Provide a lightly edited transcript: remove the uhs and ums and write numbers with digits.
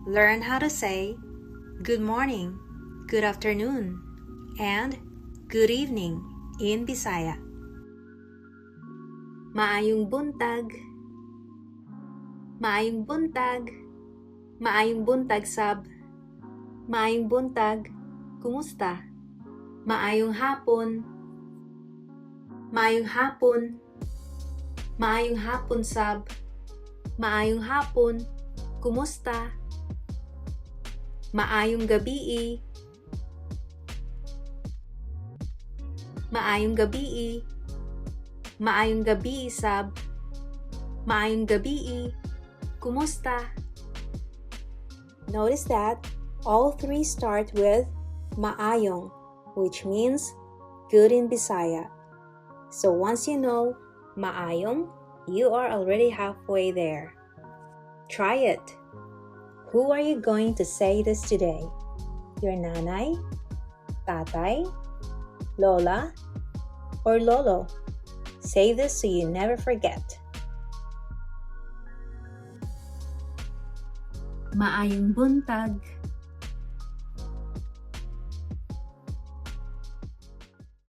learn how to say good morning, good afternoon, and good evening in Bisaya. Maayong buntag, maayong buntag, maayong buntag sab, maayong buntag, kumusta? Maayong hapon, maayong hapon, maayong hapon sab, maayong hapon, kumusta? Maayong gabi, maayong gabi, maayong gabi sab, maayong gabi, kumusta? Notice that all three start with maayong, which means good in Bisaya. So once you know maayong, you are already halfway there. Try it. Who are you going to say this today? Your nanay, tatay, lola, or lolo? Say this so you never forget. Maayong buntag,